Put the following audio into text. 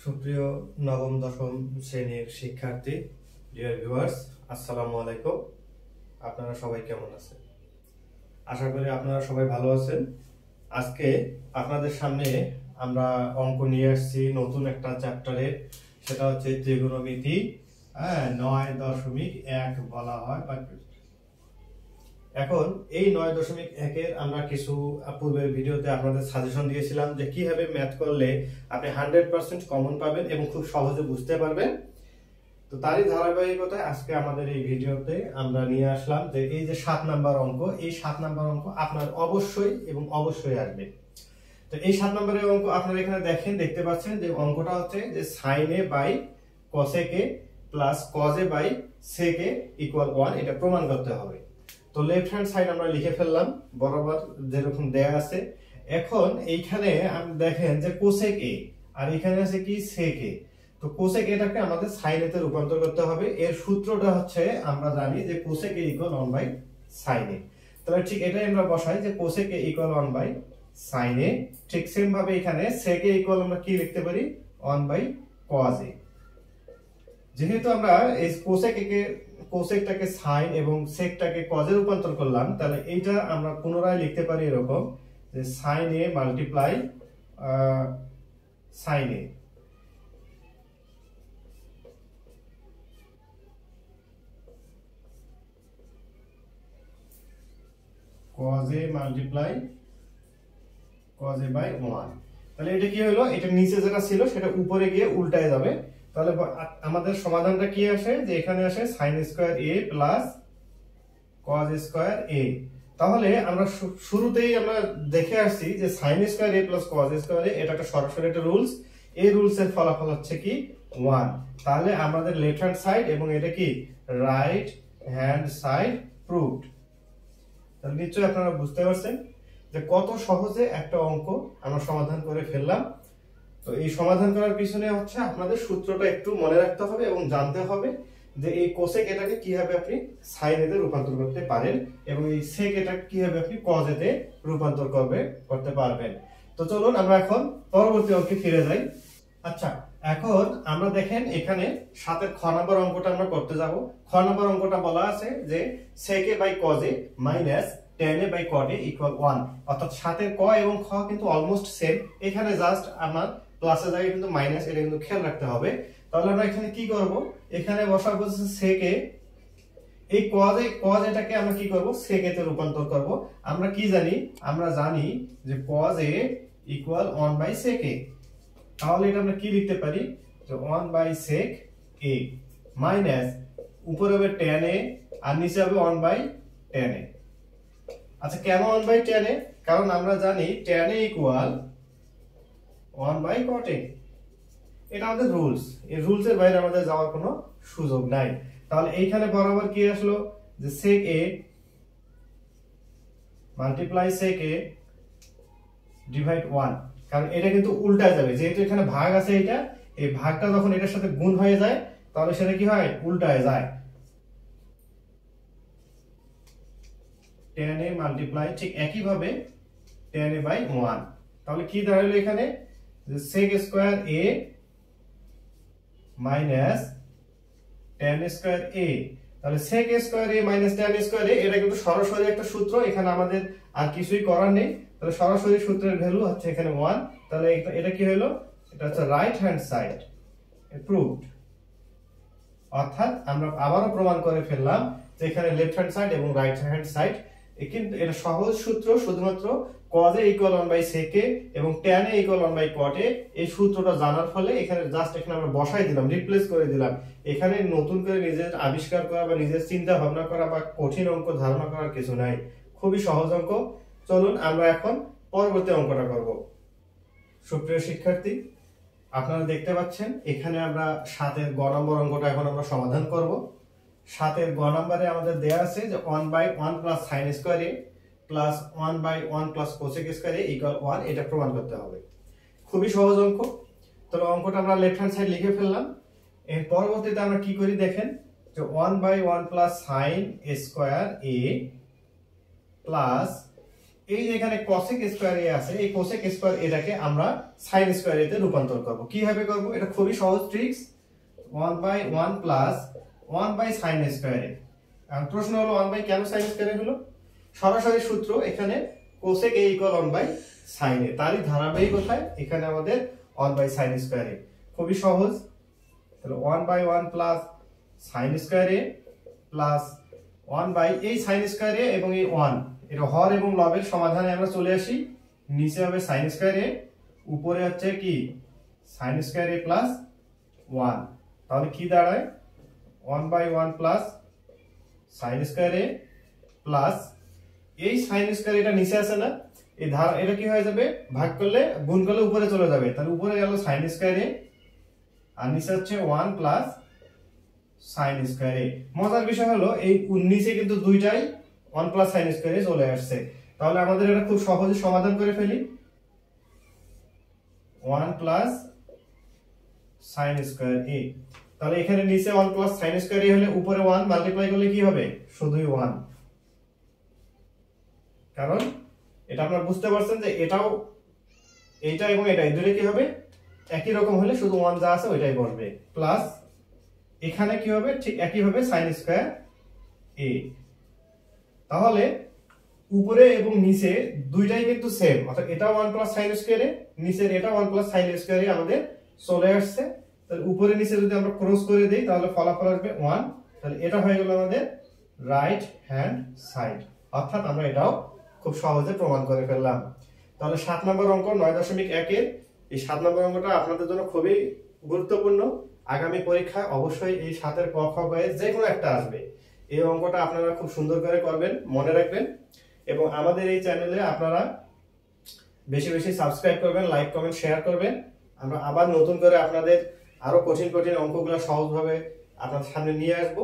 সুপ্রিয় নবম দশম শ্রেণীর শিক্ষার্থী, ডিয়ার ভিউয়ার্স, আসসালামু আলাইকুম। আপনারা সবাই কেমন আছেন? আশা করি আপনারা সবাই ভালো আছেন। আজকে আপনাদের সামনে আমরা অঙ্ক নিয়ে আসছি নতুন একটা চ্যাপ্টারে, সেটা হচ্ছে ত্রিকোণমিতি 9.1 বলা হয়। এখন এই 9.1-এর আমরা কিছু পূর্বের ভিডিওতে আপনাদের সাজেশন দিয়েছিলাম যে কিভাবে ম্যাথ করলে আপনি 100% কমন পাবেন এবং খুব সহজে বুঝতে পারবেন। তো তারই ধারাবাহিকতায় আজকে আমাদের এই ভিডিওতে আমরা নিয়ে আসলাম যে এই যে 7 নাম্বার অঙ্ক, এই 7 নাম্বার অঙ্ক আপনার অবশ্যই এবং অবশ্যই আসবে। তো এই 7 নম্বরের অঙ্ক আপনারা এখানে দেখতে পাচ্ছেন যে অঙ্কটা হচ্ছে যে sin a by cos a plus cos a by sec a equal 1, এটা প্রমাণ করতে হবে। তো লেফট হ্যান্ড সাইড আমরা লিখে ফেললাম বরাবর যেরকম দেয়া আছে। এখন এইখানে আপনি দেখেন যে cosec a আর এখানে আছে কি sec a। তো cosec এটাকে আমাদের sin a তে রূপান্তর করতে হবে। এর সূত্রটা হচ্ছে আমরা জানি যে cosec a equal 1 by sin a। তাহলে ঠিক এটাই আমরা বসাই যে cosec a equal 1 by sin a। ঠিক সেম ভাবে এখানে sec a ইকুয়াল আমরা কি লিখতে পারি 1 বাই cos a। যেহেতু আমরা এই কোসেকটাকে সাইন এবং সেকটাকে কজে রূপান্তর করলাম, তাহলে এইটা আমরা পুনরায় লিখতে পারি এরকম যে sine a multiply sine a. cos a multiply cos a by 1। তাহলে এটা কি হলো, এটা নিচে যেটা ছিল সেটা উপরে গিয়ে উল্টায় যাবে। তাহলে আমাদের সমাধানটা কি আসে যে এখানে আসে sin square a plus cos square a। তাহলে আমরা শুরুতেই আমরা দেখে আসছি যে sin square a plus cos square a এটা একটা সরাসরি একটা রুলস। এই রুলস এর ফলাফল হচ্ছে কি 1। তাহলে আমাদের লেফট হ্যান্ড সাইড এবং এটা কি রাইট হ্যান্ড সাইড প্রুভড। তাহলে নিশ্চয়ই আপনারা বুঝতে পারছেন যে কত সহজে একটা অঙ্ক আমরা সমাধান করে ফেললাম। তো এই সমাধান করার পিছনে হচ্ছে আপনাদের সূত্রটা একটু মনে রাখতে হবে এবং জানতে হবে যে এই কোসেক এটাকে কিভাবে আপনি সাইন এতে রূপান্তর করতে পারেন এবং এই সেক এটাকে কিভাবে আপনি কজ এতে রূপান্তর করতে পারবেন। তো চলুন আমরা এখন পরবর্তী অঙ্কে ফিরে যাই। আচ্ছা, এখন আমরা দেখেন এখানে 7 খ নম্বর অঙ্কটা আমরা করতে যাব। খ নম্বর অঙ্কটা বলা আছে যে sec a by cos a minus tan a by cot a equal 1। অর্থাৎ 7 এর ক এবং খ কিন্তু অলমোস্ট সেম। এখানে জাস্ট আমার প্লাসের জায়গায় কিন্তু মাইনাস, এটা কিন্তু খেয়াল রাখতে হবে। তাহলে আমরা এখানে কি করব, এখানে বসাবো sec a। এই cos এটাকে আমরা কি করব sec a তে রূপান্তর করব। আমরা কি জানি, আমরা জানি যে cos a equal 1 by sec a। তাহলে এটা আমরা কি লিখতে পারি যে 1 বাই sec a মাইনাস উপরে হবে tan a আর নিচে হবে 1 বাই tan a। আচ্ছা, কেন 1 বাই tan a? কারণ আমরা জানি tan a equal 1 by cot a। এটা আমাদের রুলস। এই রুলস এর বাইরে আমাদের যাওয়ার কোনো সুযোগ নাই। তাহলে এইখানে বরাবর কি আসলো যে sec a multiply sec a divide 1। কারণ এটা কিন্তু উল্টায় যাবে, যেহেতু এখানে ভাগ আছে, এটা এই ভাগটা যখন এটার সাথে গুণ হয়ে যায় তাহলে সেটা কি হয় উল্টায় যায়। tan a মাল্টিপ্লাই ঠিক একই ভাবে tan a বাই 1। তাহলে কি দাঁড়ালো এখানে যে sec square a minus tan square a। তাহলে sec square a minus tan square a এটা কিন্তু সরাসরি একটা সূত্র, এখানে আমাদের আর কিছুই করার নেই। তাহলে সরাসরি সূত্রের ভ্যালু হচ্ছে এখানে 1। তাহলে এটা কি হলো, এটা হচ্ছে রাইট হ্যান্ড সাইড প্রুভড। অর্থাৎ আমরা আবারও প্রমাণ করে ফেললাম যে এখানে লেফট হ্যান্ড সাইড এবং রাইট হ্যান্ড সাইড, কিন্তু এটা সহজ সূত্র। শুধুমাত্র cos a equal 1 by sec a এবং tan a equal 1 by cot a এই সূত্রটা জানার ফলে এখানে জাস্ট এখানে আমরা বসাই দিলাম, রিপ্লেস করে দিলাম। এখানে নতুন করে নিজের আবিষ্কার করা বা নিজের চিন্তা ভাবনা করা বা কঠিন অঙ্ক ধারণা করার কিছু নাই, খুবই সহজ অঙ্ক। চলুন আমরা এখন পরবর্তী অঙ্কটা করব। সুপ্রিয় শিক্ষার্থী, আপনারা দেখতে পাচ্ছেন এখানে আমরা 7 এর গ নম্বর অঙ্কটা এখন আমরা সমাধান করব। 7 এর গ নম্বরে আমাদের দেয়া আছে যে 1 by 1 plus sin square a plus 1 by 1 plus cosec square a equal 1, এটা প্রমাণ করতে হবে। খুবই সহজ অঙ্ক। তাহলে অঙ্কটা আমরা লেফট হ্যান্ড সাইড লিখে ফেললাম। এর পরবর্তীতে আমরা কি করি দেখেন যে 1 by 1 plus sin square a plus এই যে এখানে cosec স্কয়ার এ আছে, এই cosec স্কয়ার এটাকে আমরা sin স্কয়ার এতে রূপান্তর করব। কিভাবে করব? এটা খুবই সহজ ট্রিক্স। 1/1 প্লাস 1/sin স্কয়ার এ। আর প্রশ্ন হলো 1 কেন sin স্কয়ার এ হলো? সরাসরি সূত্র এখানে cosec a = 1/sin এ, তারই ধারাবাহিকতায় এখানে আমাদের 1/sin স্কয়ার এ। খুবই সহজ। তাহলে 1/1 প্লাস sin স্কয়ার এ প্লাস 1 এই sin স্কয়ার এ এবং এই 1 এটা হর এবং লবের সমাধানে আমরা চলে আসি। নিচে হবে sin স্কয়ার এ, উপরে হচ্ছে কি sin স্কয়ার এ প্লাস 1। তাহলে কি দাঁড়ায়? 1/1 প্লাস sin স্কয়ার এ প্লাস এই sin স্কয়ার এটা নিচে আছে না, এই ধারা এটা কি হয়ে যাবে? ভাগ করলে গুণ করলে উপরে চলে যাবে। তাহলে উপরে গেল sin স্কয়ার এ আর নিচে হচ্ছে 1 প্লাস sin স্কয়ার এ। মজার বিষয় হলো এই নিচে কিন্তু দুইটাই 1 প্লাস sin স্কয়ার এ চলে আসছে। তাহলে আমাদের এটা খুব সহজে সমাধান করে ফেলি। 1 প্লাস sin স্কয়ার এ। তাহলে এখানে নিচে 1 প্লাস sin স্কয়ার এ হলে উপরে 1 মাল্টিপ্লাই করলে কি হবে? শুধুই 1। কারণ এটা আপনারা বুঝতে পারছেন যে এটাও এইটা এবং এটা এই দুটো কি হবে? একই রকম হলে শুধু 1 যা আছে ওইটাই বসবে। প্লাস এখানে কি হবে? ঠিক একই ভাবে sin স্কয়ার এ। তাহলে উপরে এবং নিচে দুইটাই কিন্তু সেম, অর্থাৎ এটা 1 প্লাস sin স্কয়ার এ, নিচের এটা 1 প্লাস sin স্কয়ার এ আমাদের চলে আসছে। তাহলে উপরে নিচে যদি আমরা ক্রস করে দেই তাহলে ফলাফল আসবে 1। তাহলে এটা হয়ে গেল আমাদের রাইট হ্যান্ড সাইড, অর্থাৎ আমরা এটাও খুব সহজে প্রমাণ করে ফেললাম। তাহলে 7 নম্বর অঙ্ক 9.1 এর এই 7 নম্বর অঙ্কটা আপনাদের জন্য খুবই গুরুত্বপূর্ণ। আগামী পরীক্ষায় অবশ্যই এই 7 এর ক খ গ এর যে কোনো একটা আসবে। এই অঙ্কটা আপনারা খুব সুন্দর করে করবেন, মনে রাখবেন। এবং আমাদের এই চ্যানেলে আপনারা বেশি বেশি সাবস্ক্রাইব করবেন, লাইক কমেন্ট শেয়ার করবেন। আমরা আবার নতুন করে আপনাদের আরো কঠিন কঠিন অঙ্কগুলো সহজভাবে আপনাদের সামনে নিয়ে আসবো।